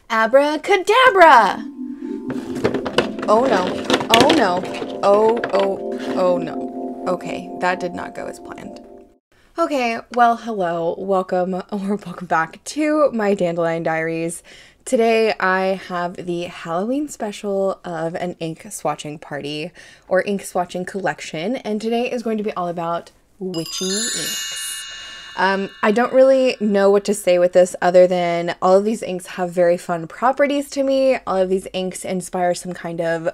Abracadabra! Oh no. Oh no. Oh no. Okay, that did not go as planned. Okay, well, hello. Welcome back to my Dandelion Diaries. Today I have the Halloween special of an ink swatching party or ink swatching collection, and today is going to be all about witchy inks. I don't really know what to say with this other than all of these inks have very fun properties to me. All of these inks inspire some kind of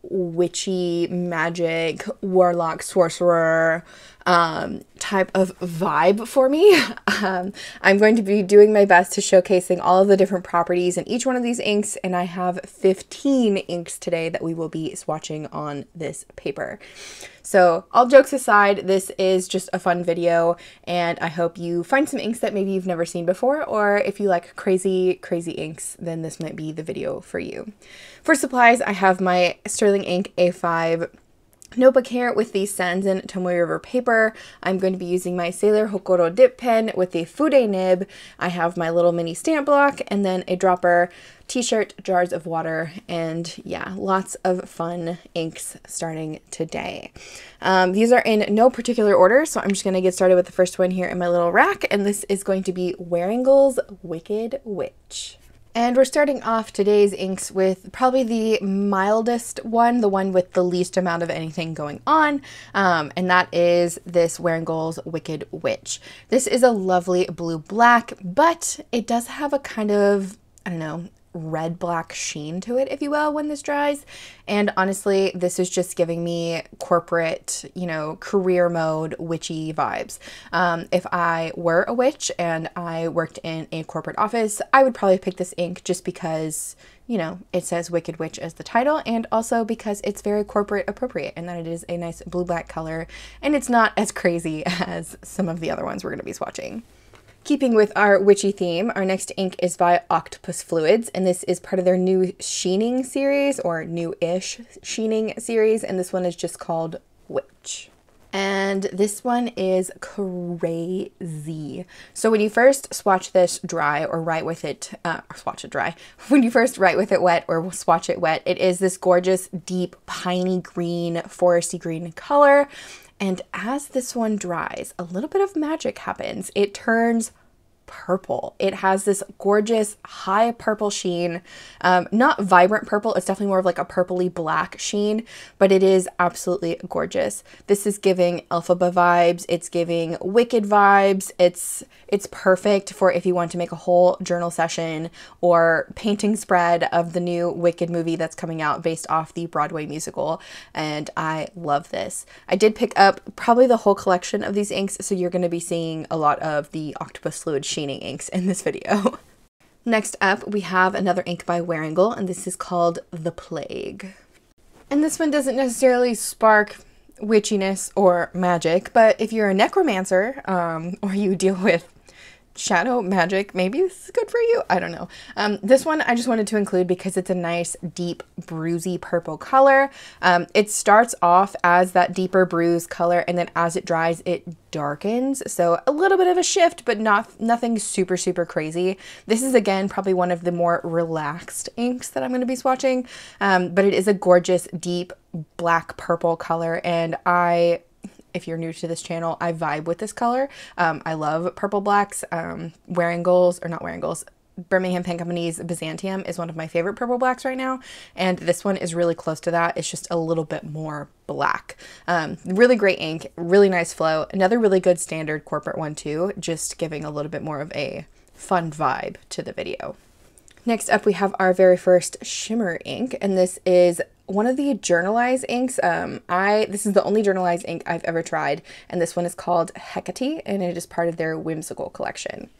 witchy, magic, warlock, sorcerer type of vibe for me. I'm going to be doing my best to showcasing all of the different properties in each one of these inks, and I have 15 inks today that we will be swatching on this paper. So all jokes aside, this is just a fun video, and I hope you find some inks that maybe you've never seen before, or if you like crazy inks, then this might be the video for you. For supplies, I have my Sterling Ink A5 notebook here with the Sanzen Tomoe River paper. I'm going to be using my Sailor Hokoro dip pen with the Fude nib. I have my little mini stamp block and then a dropper, t-shirt, jars of water, and yeah, lots of fun inks starting today. These are in no particular order, so I'm just going to get started with the first one here in my little rack, and this is going to be Wearingeul's Wicked Witch. And we're starting off today's inks with probably the mildest one, the one with the least amount of anything going on, and that is this Wearingeul's Wicked Witch. This is a lovely blue-black, but it does have a kind of, I don't know, red-black sheen to it, if you will, when this dries. And honestly, this is just giving me corporate, you know, career mode witchy vibes. If I were a witch and I worked in a corporate office, I would probably pick this ink just because, you know, it says Wicked Witch as the title, and also because it's very corporate appropriate and that it is a nice blue-black color and it's not as crazy as some of the other ones we're going to be swatching. Keeping with our witchy theme, our next ink is by Octopus Fluids, and this is part of their new sheening series, or new-ish sheening series, and this one is just called Witch. And this one is crazy. So when you first swatch this dry or write with it, swatch it dry, when you first write with it wet or swatch it wet, it is this gorgeous, deep, piney green, foresty green color. And as this one dries, a little bit of magic happens. It turns purple. It has this gorgeous high purple sheen, not vibrant purple. It's definitely more of like a purpley black sheen, but it is absolutely gorgeous. This is giving 𝗤𝗵𝘆 vibes. It's giving Wicked vibes. It's perfect for if you want to make a whole journal session or painting spread of the new Wicked movie that's coming out based off the Broadway musical, and I love this. I did pick up probably the whole collection of these inks, so you're going to be seeing a lot of the Octopus Fluid sheening inks in this video. Next up, we have another ink by Wearingeul, and this is called The Plague. And this one doesn't necessarily spark witchiness or magic, but if you're a necromancer, or you deal with shadow magic, maybe this is good for you. I don't know. This one I just wanted to include because it's a nice deep bruisey purple color. It starts off as that deeper bruise color, and then as it dries it darkens, so a little bit of a shift, but nothing super crazy. This is again probably one of the more relaxed inks that I'm going to be swatching, but it is a gorgeous deep black purple color, and if you're new to this channel, I vibe with this color. I love purple blacks. Wearingeul's, or not Wearingeul's, Birmingham Pen Company's Byzantium is one of my favorite purple blacks right now, and this one is really close to that. It's just a little bit more black. Really great ink, really nice flow. Another really good standard corporate one too, just giving a little bit more of a fun vibe to the video. Next up, we have our very first shimmer ink, and this is one of the Journalize inks. This is the only Journalize ink I've ever tried, and this one is called Hecate, and it is part of their Whimsical collection.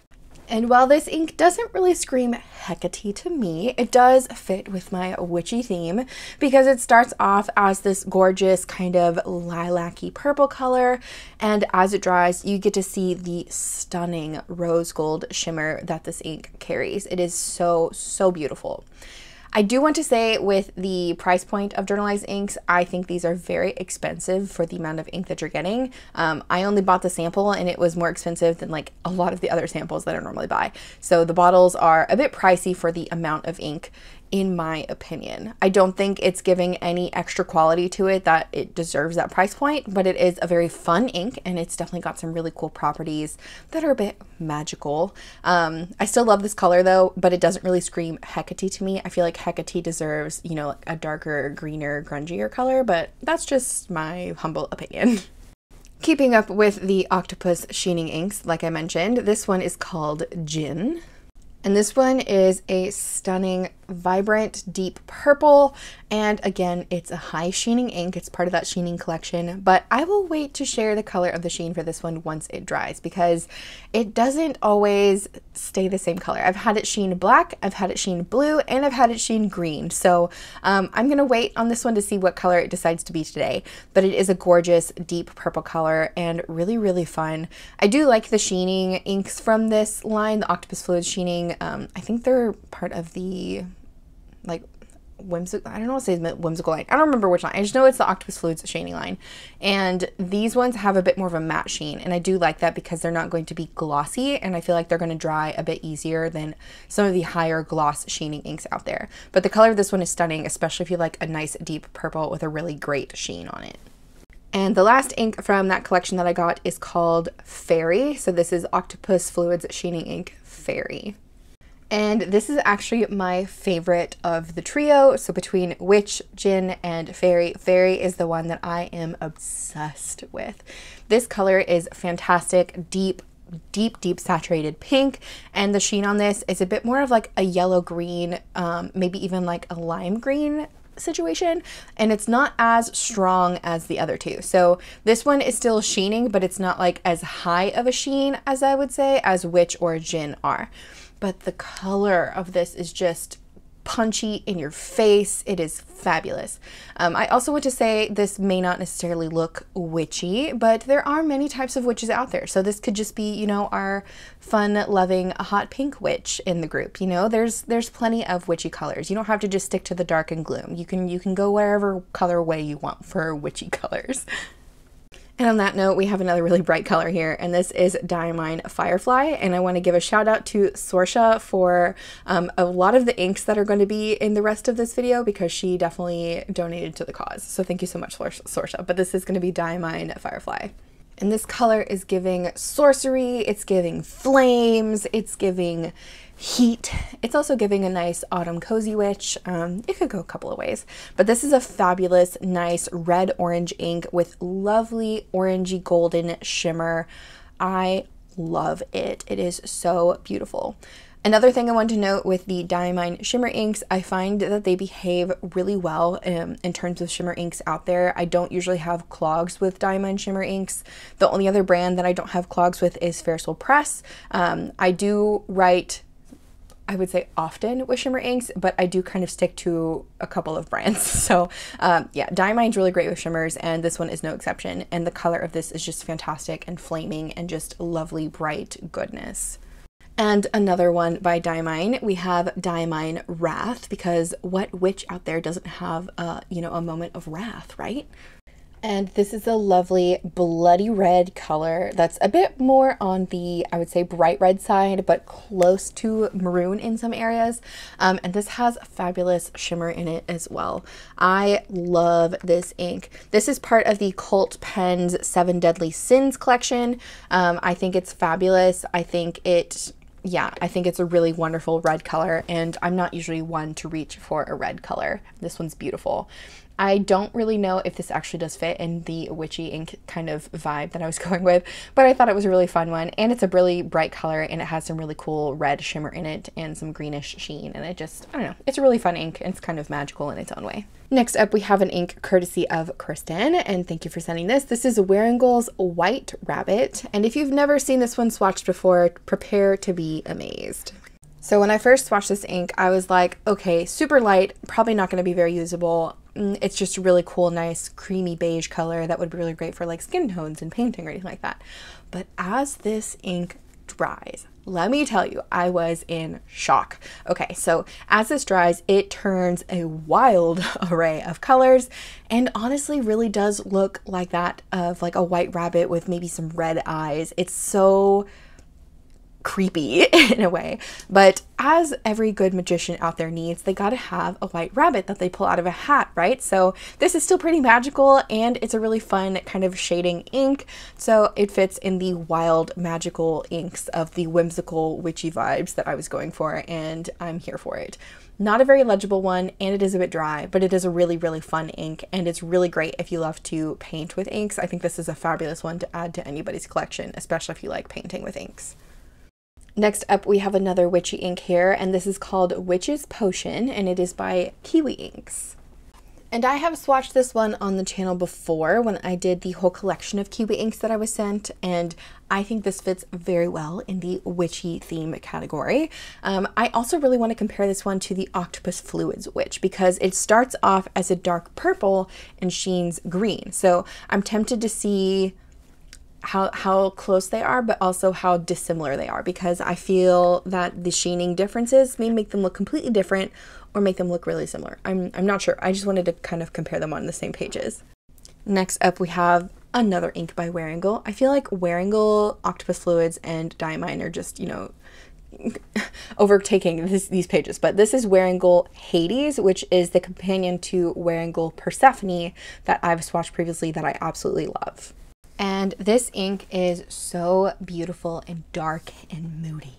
And while this ink doesn't really scream Hecate to me, it does fit with my witchy theme because it starts off as this gorgeous kind of lilac-y purple color, and as it dries you get to see the stunning rose gold shimmer that this ink carries. It is so beautiful. I do want to say with the price point of Journalize inks, I think these are very expensive for the amount of ink that you're getting. I only bought the sample and it was more expensive than like a lot of the other samples that I normally buy. So the bottles are a bit pricey for the amount of ink, in my opinion. I don't think it's giving any extra quality to it that it deserves that price point, but it is a very fun ink and it's definitely got some really cool properties that are a bit magical. I still love this color though, but it doesn't really scream Hecate to me. I feel like Hecate deserves, you know, like a darker, greener, grungier color, but that's just my humble opinion. Keeping up with the Octopus sheening inks, like I mentioned, this one is called Djinn. And this one is a stunning, vibrant, deep purple. And again, it's a high sheening ink. It's part of that sheening collection, but I will wait to share the color of the sheen for this one once it dries because it doesn't always stay the same color. I've had it sheen black, I've had it sheen blue, and I've had it sheen green. So I'm gonna wait on this one to see what color it decides to be today, but it is a gorgeous deep purple color and really, really fun. I do like the sheening inks from this line, the Octopus Fluids sheening. I think they're part of the like whimsical, I don't know what to say, whimsical line. I don't remember which line. I just know it's the Octopus Fluids sheening line. And these ones have a bit more of a matte sheen. And I do like that because they're not going to be glossy. And I feel like they're going to dry a bit easier than some of the higher gloss sheening inks out there. But the color of this one is stunning, especially if you like a nice deep purple with a really great sheen on it. And the last ink from that collection that I got is called Fairy. So this is Octopus Fluids Sheening Ink Fairy. And this is actually my favorite of the trio. So between Witch, Djinn, and Fairy, Fairy is the one that I am obsessed with. This color is fantastic, deep saturated pink, and the sheen on this is a bit more of like a yellow green, maybe even like a lime green situation, and it's not as strong as the other two. So this one is still sheening, but it's not like as high of a sheen as I would say as Witch or Djinn are. But the color of this is just punchy in your face. It is fabulous. I also want to say this may not necessarily look witchy, but there are many types of witches out there. So this could just be, you know, our fun loving hot pink witch in the group. You know, there's plenty of witchy colors. You don't have to just stick to the dark and gloom. You can go wherever color way you want for witchy colors. And on that note, we have another really bright color here, and this is Diamine Firefly. And I want to give a shout out to 𝗤𝘁𝗁 for a lot of the inks that are going to be in the rest of this video because she definitely donated to the cause. So thank you so much, 𝗤𝘁𝗁. But this is going to be Diamine Firefly. And this color is giving sorcery, it's giving flames, it's giving heat. It's also giving a nice autumn cozy witch. It could go a couple of ways, but this is a fabulous, nice red orange ink with lovely orangey golden shimmer. I love it. It is so beautiful. Another thing I want to note with the Diamine shimmer inks, I find that they behave really well in terms of shimmer inks out there. I don't usually have clogs with Diamine shimmer inks. The only other brand that I don't have clogs with is Ferris Press. I do write, I would say often with shimmer inks, but I do kind of stick to a couple of brands. So yeah, Diamine's really great with shimmers and this one is no exception. And the color of this is just fantastic and flaming and just lovely bright goodness. And another one by Diamine, we have Diamine Wrath, because what witch out there doesn't have you know, a moment of wrath, right? And this is a lovely bloody red color that's a bit more on the, I would say, bright red side, but close to maroon in some areas. And this has fabulous shimmer in it as well. I love this ink. This is part of the Cult Pens 7 Deadly Sins collection. I think it's fabulous. I think it's a really wonderful red color, and I'm not usually one to reach for a red color. This one's beautiful. I don't really know if this actually does fit in the witchy ink kind of vibe that I was going with, but I thought it was a really fun one, and it's a really bright color, and it has some really cool red shimmer in it and some greenish sheen, and I don't know, it's a really fun ink, and it's kind of magical in its own way. Next up, we have an ink courtesy of Kristen, and thank you for sending this. This is Wearingeul's White Rabbit, and if you've never seen this one swatched before, prepare to be amazed. So when I first swatched this ink, I was like, okay, super light, probably not going to be very usable. It's just a really cool, nice, creamy beige color that would be really great for like skin tones and painting or anything like that. But as this ink dries, let me tell you, I was in shock. Okay, so as this dries, it turns a wild array of colors and honestly really does look like that of like a white rabbit with maybe some red eyes. It's so creepy in a way, but as every good magician out there needs, they gotta have a white rabbit that they pull out of a hat, right? So this is still pretty magical, and it's a really fun kind of shading ink, so it fits in the wild magical inks of the whimsical witchy vibes that I was going for, and I'm here for it. Not a very legible one, and it is a bit dry, but it is a really, really fun ink, and it's really great if you love to paint with inks. I think this is a fabulous one to add to anybody's collection, especially if you like painting with inks. Next up, we have another witchy ink here, and this is called Witch's Potion, and it is by Kiwi Inks. And I have swatched this one on the channel before when I did the whole collection of Kiwi inks that I was sent, and I think this fits very well in the witchy theme category. I also really want to compare this one to the Octopus Fluids Witch because it starts off as a dark purple and sheens green. So I'm tempted to see how close they are, but also how dissimilar they are, because I feel that the sheening differences may make them look completely different or make them look really similar. I'm not sure. I just wanted to kind of compare them on the same pages. Next up, we have another ink by Wearingeul. I feel like Wearingeul, Octopus Fluids, and Diamine are just, you know, overtaking these pages, but this is Wearingeul Hades, which is the companion to Wearingeul Persephone that I've swatched previously that I absolutely love. And this ink is so beautiful and dark and moody.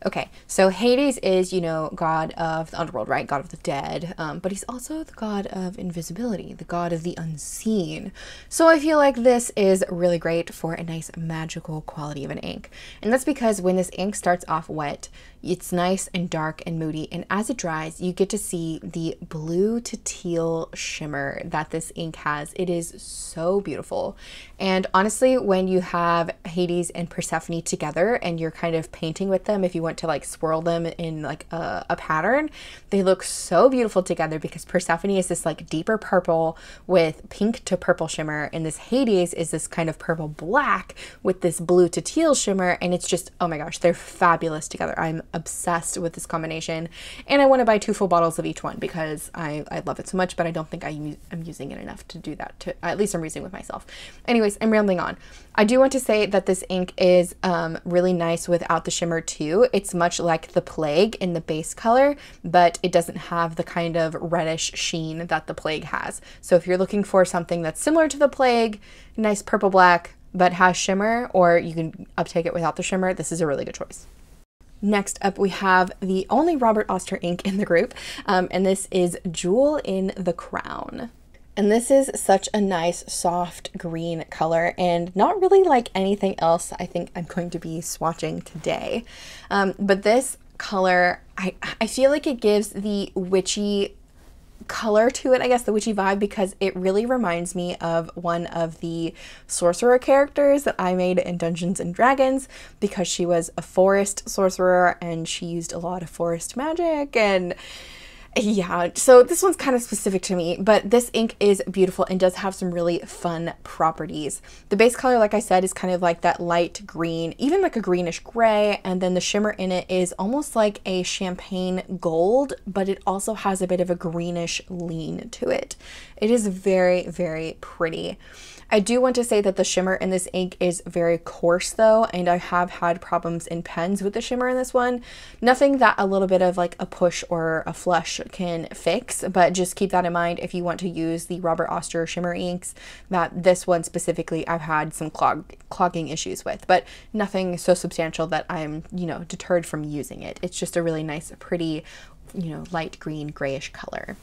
Okay, so Hades is, you know, god of the underworld, right? God of the dead, but he's also the god of invisibility, the god of the unseen. So I feel like this is really great for a nice magical quality of an ink. And that's because when this ink starts off wet, it's nice and dark and moody, and as it dries, you get to see the blue to teal shimmer that this ink has. It is so beautiful. And honestly, when you have Hades and Persephone together and you're kind of painting with them, if you want to like swirl them in like a pattern, they look so beautiful together because Persephone is this like deeper purple with pink to purple shimmer, and this Hades is this kind of purple black with this blue to teal shimmer, and it's just, oh my gosh, they're fabulous together. I'm obsessed with this combination, and I want to buy 2 full bottles of each one because I love it so much, but I don't think I'm using it enough to do that. At least I'm using it with myself. Anyways, I'm rambling on. I do want to say that this ink is really nice without the shimmer too. It's much like the Plague in the base color, but it doesn't have the kind of reddish sheen that the Plague has. So if you're looking for something that's similar to the Plague, nice purple black, but has shimmer, or you can uptake it without the shimmer, this is a really good choice. Next up, we have the only Robert Oster ink in the group, and this is Jewel in the Crown. And this is such a nice soft green color, and not really like anything else I think I'm going to be swatching today. But this color, I feel like it gives the witchy color to it, I guess, the witchy vibe, because it really reminds me of one of the sorcerer characters that I made in Dungeons and Dragons, because she was a forest sorcerer and she used a lot of forest magic. And yeah, so this one's kind of specific to me, but this ink is beautiful and does have some really fun properties. The base color, like I said, is kind of like that light green, even like a greenish gray, and then the shimmer in it is almost like a champagne gold, but it also has a bit of a greenish lean to it. It is very, very pretty. I do want to say that the shimmer in this ink is very coarse though, and I have had problems in pens with the shimmer in this one. Nothing that a little bit of like a push or a flush can fix, but just keep that in mind if you want to use the Robert Oster shimmer inks, that this one specifically I've had some clogging issues with, but nothing so substantial that I'm, you know, deterred from using it. It's just a really nice, pretty, you know, light green, grayish color.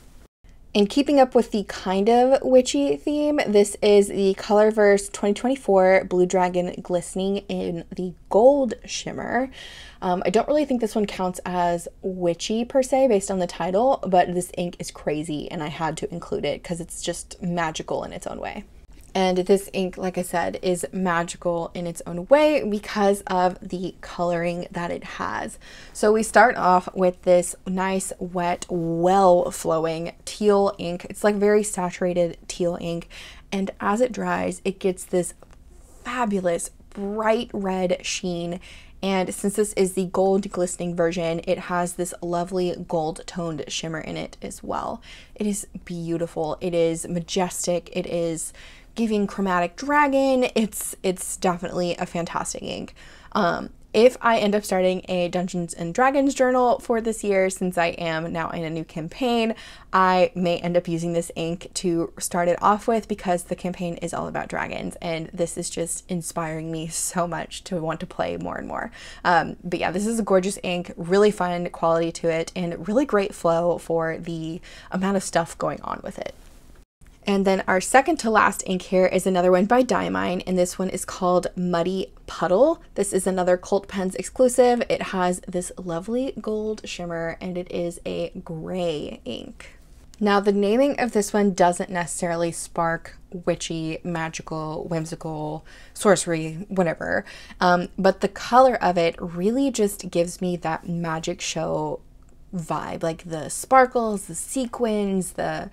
In keeping up with the kind of witchy theme, this is the Colorverse 2024 Blue Dragon Glistening in the gold shimmer. I don't really think this one counts as witchy per se based on the title, but this ink is crazy and I had to include it because it's just magical in its own way. And this ink, like I said, is magical in its own way because of the coloring that it has. So we start off with this nice, wet, well-flowing teal ink. It's like very saturated teal ink. And as it dries, it gets this fabulous bright red sheen And since this is the gold glistening version, it has this lovely gold toned shimmer in it as well. It is beautiful. It is majestic. It is giving chromatic dragon. It's definitely a fantastic ink. If I end up starting a Dungeons and Dragons journal for this year, since I am now in a new campaign, I may end up using this ink to start it off with, because the campaign is all about dragons and this is just inspiring me so much to want to play more and more. But yeah, this is a gorgeous ink, really fun quality to it, and really great flow for the amount of stuff going on with it. And then our second to last ink here is another one by Diamine, and this one is called Muddy Puddle. This is another Cult Pens exclusive. It has this lovely gold shimmer and it is a gray ink. Now the naming of this one doesn't necessarily spark witchy, magical, whimsical, sorcery, whatever, but the color of it really just gives me that magic show vibe, like the sparkles, the sequins, the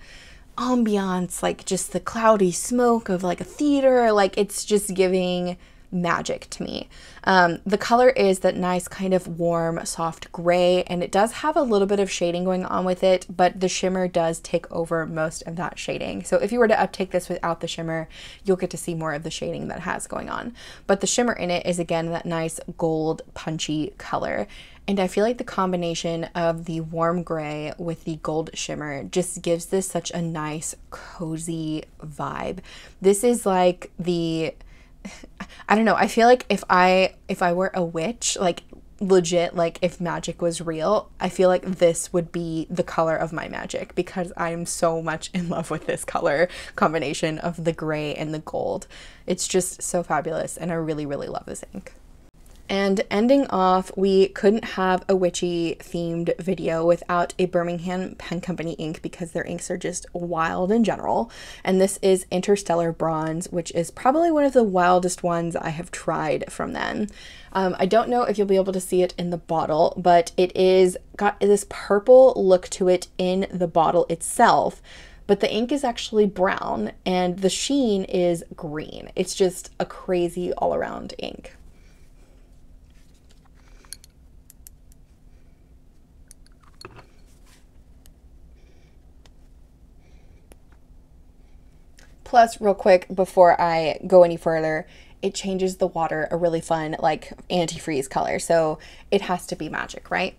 ambiance, like just the cloudy smoke of like a theater, like it's just giving magic to me. The color is that nice kind of warm, soft gray, and it does have a little bit of shading going on with it, but the shimmer does take over most of that shading. So if you were to uptake this without the shimmer, you'll get to see more of the shading that it has going on. But the shimmer in it is again that nice gold punchy color. And I feel like the combination of the warm gray with the gold shimmer just gives this such a nice, cozy vibe. This is like the, I don't know, I feel like if I were a witch, like legit, like if magic was real, I feel like this would be the color of my magic, because I'm so much in love with this color combination of the gray and the gold. It's just so fabulous, and I really, really love this ink. And ending off, we couldn't have a witchy themed video without a Birmingham Pen Company ink, because their inks are just wild in general. And this is Interstellar Bronze, which is probably one of the wildest ones I have tried from them. I don't know if you'll be able to see it in the bottle, but it is got this purple look to it in the bottle itself, but the ink is actually brown and the sheen is green. It's just a crazy all-around ink. Plus, real quick, before I go any further, it changes the water a really fun, like, antifreeze color. So it has to be magic, right?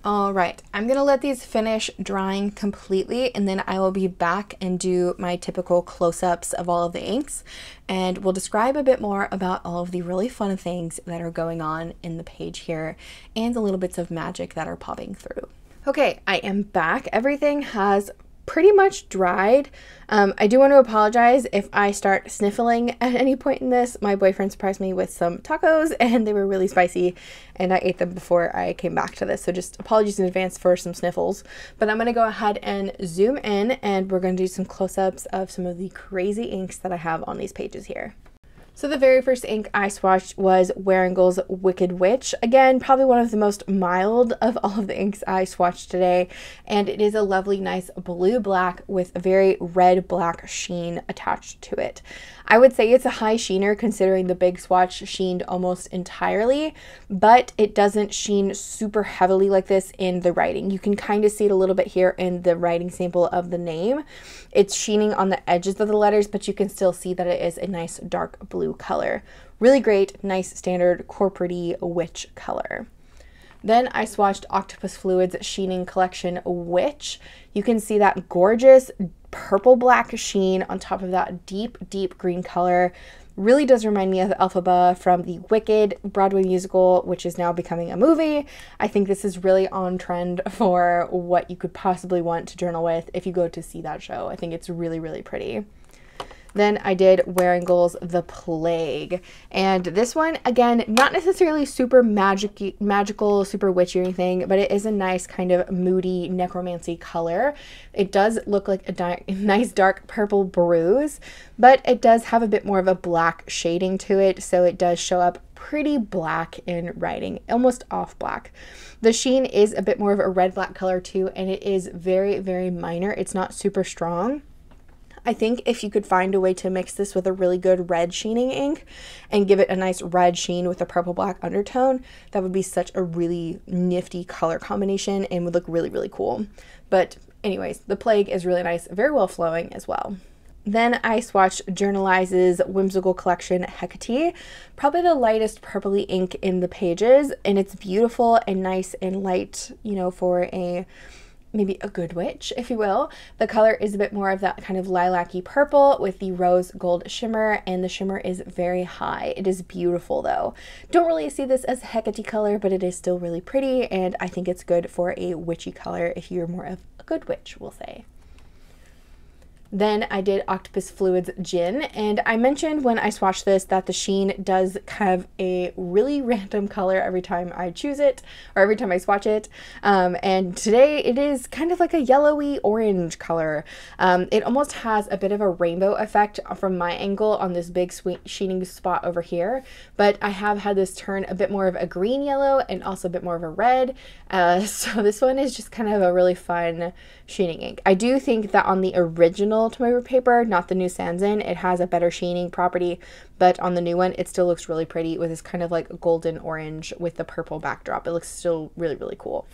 All right, I'm gonna let these finish drying completely, and then I will be back and do my typical close-ups of all of the inks, and we'll describe a bit more about all of the really fun things that are going on in the page here and the little bits of magic that are popping through. Okay, I am back. Everything has pretty much dried. I do want to apologize if I start sniffling at any point in this. My boyfriend surprised me with some tacos and they were really spicy and I ate them before I came back to this. So just apologies in advance for some sniffles. But I'm going to go ahead and zoom in and we're going to do some close-ups of some of the crazy inks that I have on these pages here. So the very first ink I swatched was Wearingeul's Wicked Witch. Again, probably one of the most mild of all of the inks I swatched today. And it is a lovely, nice blue-black with a very red-black sheen attached to it. I would say it's a high sheener considering the big swatch sheened almost entirely, but it doesn't sheen super heavily like this in the writing. You can kind of see it a little bit here in the writing sample of the name. It's sheening on the edges of the letters, but you can still see that it is a nice dark blue color. Really great, nice standard corporate-y witch color. Then I swatched Octopus Fluids Sheening Collection Witch. You can see that gorgeous purple black sheen on top of that deep, deep green color. Really does remind me of 𝗦𝘃𝗽𝗆 from the Wicked Broadway musical, which is now becoming a movie. I think this is really on trend for what you could possibly want to journal with if you go to see that show. I think it's really, really pretty. Then I did Wearingeul's The Plague. And this one, again, not necessarily super magical, super witchy or anything, but it is a nice kind of moody necromancy color. It does look like a nice dark purple bruise, but it does have a bit more of a black shading to it, so it does show up pretty black in writing, almost off black. The sheen is a bit more of a red-black color too, and it is very, very minor. It's not super strong. I think if you could find a way to mix this with a really good red sheening ink and give it a nice red sheen with a purple-black undertone, that would be such a really nifty color combination and would look really, really cool. But anyways, The Plague is really nice, very well flowing as well. Then I swatched Journalize's Whimsical Collection Hecate, probably the lightest purpley ink in the pages, and it's beautiful and nice and light, you know, for a maybe a good witch, if you will. The color is a bit more of that kind of lilac-y purple with the rose gold shimmer, and the shimmer is very high. It is beautiful though. Don't really see this as a Hecate color, but it is still really pretty, and I think it's good for a witchy color if you're more of a good witch, we'll say. Then I did Octopus Fluid's Djinn, and I mentioned when I swatched this that the sheen does have a really random color every time I choose it, or every time I swatch it, and today it is kind of like a yellowy orange color. It almost has a bit of a rainbow effect from my angle on this big sweet sheening spot over here, but I have had this turn a bit more of a green yellow and also a bit more of a red, so this one is just kind of a really fun sheening ink. I do think that on the original 𝗤𝗏 paper, not the new Sanzin, it has a better sheening property, but on the new one it still looks really pretty with this kind of like golden orange with the purple backdrop. It looks still really, really cool.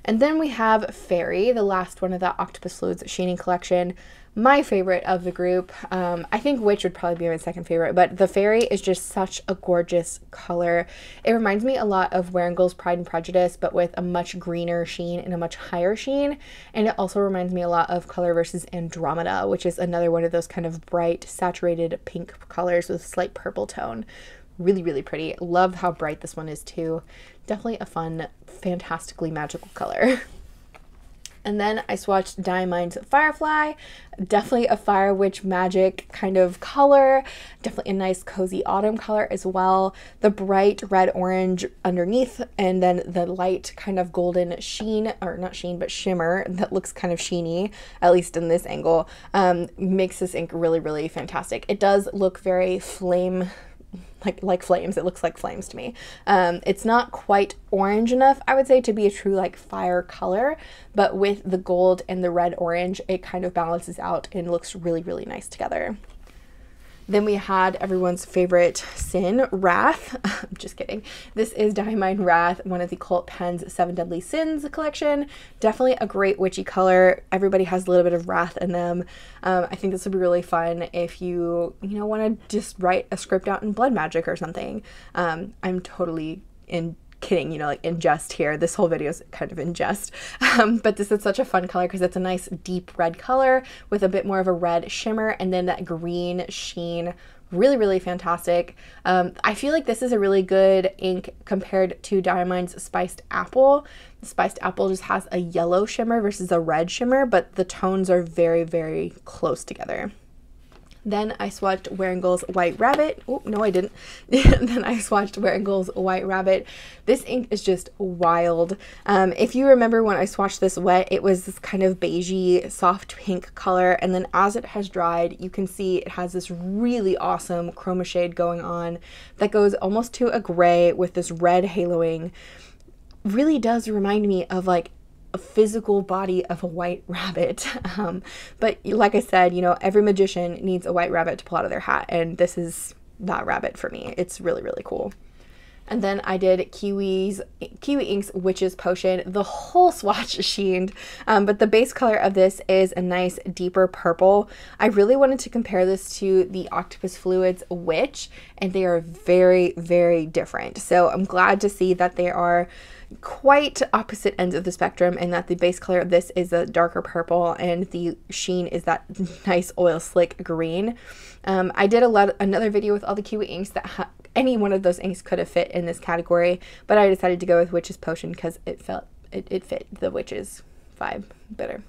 And then we have Fairy, the last one of that Octopus Fluids sheening collection. My favorite of the group. I think Witch would probably be my second favorite, but the Fairy is just such a gorgeous color. It reminds me a lot of Wearingeul's Pride and Prejudice, but with a much greener sheen and a much higher sheen. And it also reminds me a lot of Colorverse's Andromeda, which is another one of those kind of bright, saturated pink colors with a slight purple tone. Really, really pretty. Love how bright this one is too. Definitely a fun, fantastically magical color. And then I swatched Diamine Firefly, definitely a fire witch magic kind of color, definitely a nice cozy autumn color as well. The bright red orange underneath, and then the light kind of golden sheen, or not sheen, but shimmer that looks kind of sheeny, at least in this angle, makes this ink really, really fantastic. It does look very flame, like flames. It looks like flames to me. It's not quite orange enough, I would say, to be a true like fire color, but with the gold and the red orange, it kind of balances out and looks really, really nice together. Then we had everyone's favorite sin, Wrath. I'm just kidding. This is Diamine Wrath, one of the Cult Pen's 7 Deadly Sins collection. Definitely a great witchy color. Everybody has a little bit of wrath in them. I think this would be really fun if you want to just write a script out in blood magic or something. I'm totally kidding, like in jest here. This whole video is kind of in jest. But this is such a fun color because it's a nice deep red color with a bit more of a red shimmer and then that green sheen. Really, really fantastic. I feel like this is a really good ink compared to Diamine's Spiced Apple. The Spiced Apple just has a yellow shimmer versus a red shimmer, but the tones are very, very close together. Then I swatched Wearingeul's White Rabbit. Oh, no, I didn't. Then I swatched Wearingeul's White Rabbit. This ink is just wild. If you remember when I swatched this wet, it was this kind of beigey, soft pink color. And then as it has dried, you can see it has this really awesome chroma shade going on that goes almost to a gray with this red haloing. Really does remind me of like a physical body of a white rabbit. But like I said, every magician needs a white rabbit to pull out of their hat, and this is that rabbit for me. It's really, really cool. And then I did Kiwi Ink's Witch's Potion. The whole swatch sheened, but the base color of this is a nice deeper purple. I really wanted to compare this to the Octopus Fluids Witch, and they are very, very different. So I'm glad to see that they are quite opposite ends of the spectrum, and that the base color of this is a darker purple and the sheen is that nice oil slick green. I did another video with all the Kiwi inks that any one of those inks could have fit in this category, but I decided to go with Witch's Potion because it fit the witches vibe better.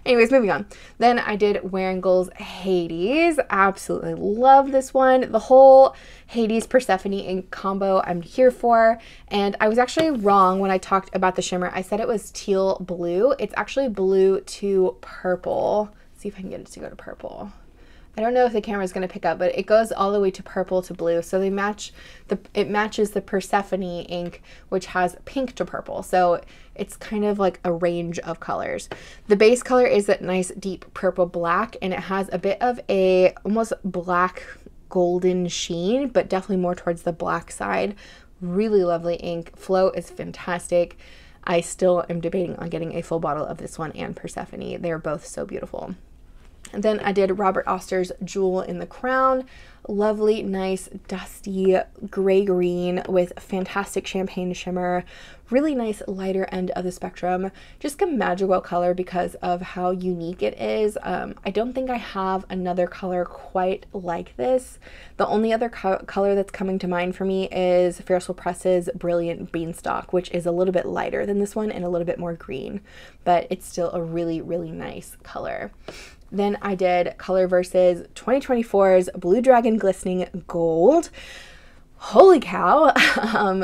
Anyways, moving on. Then I did Wearingeul's Hades. Absolutely love this one. The whole Hades Persephone ink combo I'm here for. And I was actually wrong when I talked about the shimmer. I said it was teal blue. It's actually blue to purple. Let's see if I can get it to go to purple. I don't know if the camera is going to pick up, but it goes all the way to purple to blue. So they match it matches the Persephone ink, which has pink to purple. So it's kind of like a range of colors. The base color is that nice deep purple black, and it has a bit of a almost black golden sheen, but definitely more towards the black side. Really lovely ink. Flow is fantastic. I still am debating on getting a full bottle of this one and Persephone. They're both so beautiful. And then I did Robert Oster's Jewel in the Crown. Lovely, nice, dusty gray-green with fantastic champagne shimmer. Really nice lighter end of the spectrum. Just a magical color because of how unique it is. I don't think I have another color quite like this. The only other color that's coming to mind for me is Ferris Press's Brilliant Beanstalk, which is a little bit lighter than this one and a little bit more green, but it's still a really, really nice color. Then I did Colorverse's 2024's Blue Dragon Glistening Gold. Holy cow.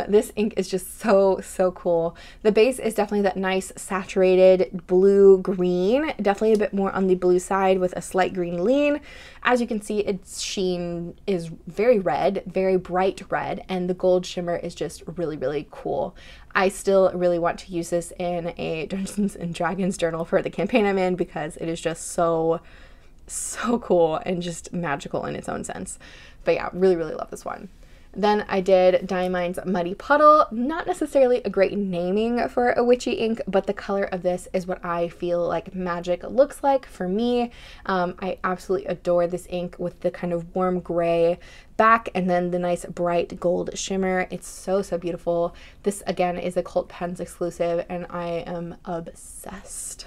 This ink is just so cool. The base is definitely that nice saturated blue-green, definitely a bit more on the blue side with a slight green lean. As you can see, its sheen is very red, very bright red, and the gold shimmer is just really, really cool. I still really want to use this in a Dungeons & Dragons journal for the campaign I'm in because it is just so cool and just magical in its own sense. But yeah, really, really love this one. Then I did Diamine's Muddy Puddle. Not necessarily a great naming for a witchy ink, but the color of this is what I feel like magic looks like for me. I absolutely adore this ink with the kind of warm gray back and then the nice bright gold shimmer. It's so beautiful. This again is a Cult Pens exclusive and I am obsessed.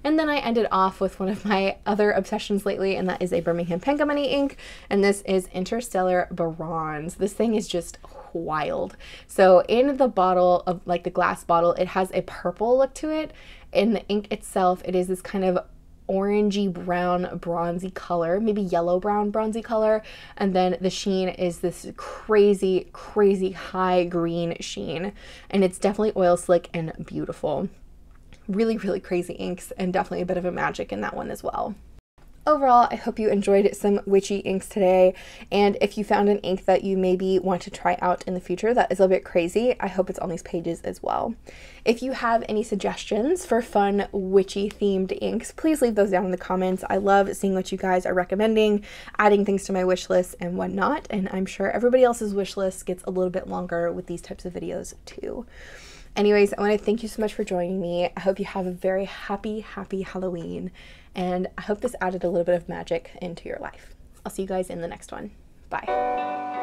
And then I ended off with one of my other obsessions lately, and that is a Birmingham Penca Money ink, and this is Interstellar Bronze. This thing is just wild. So in the bottle of like the glass bottle, it has a purple look to it. In the ink itself, it is this kind of orangey brown bronzy color, maybe yellow brown bronzy color, and then the sheen is this crazy high green sheen, and it's definitely oil slick and beautiful. Really crazy inks, and definitely a bit of a magic in that one as well. Overall, I hope you enjoyed some witchy inks today, and if you found an ink that you maybe want to try out in the future that is a bit crazy, I hope it's on these pages as well. If you have any suggestions for fun witchy themed inks, please leave those down in the comments. I love seeing what you guys are recommending, adding things to my wish list and whatnot, and I'm sure everybody else's wish list gets a little bit longer with these types of videos too. Anyways, I want to thank you so much for joining me. I hope you have a very happy Halloween, and I hope this added a little bit of magic into your life. I'll see you guys in the next one. Bye.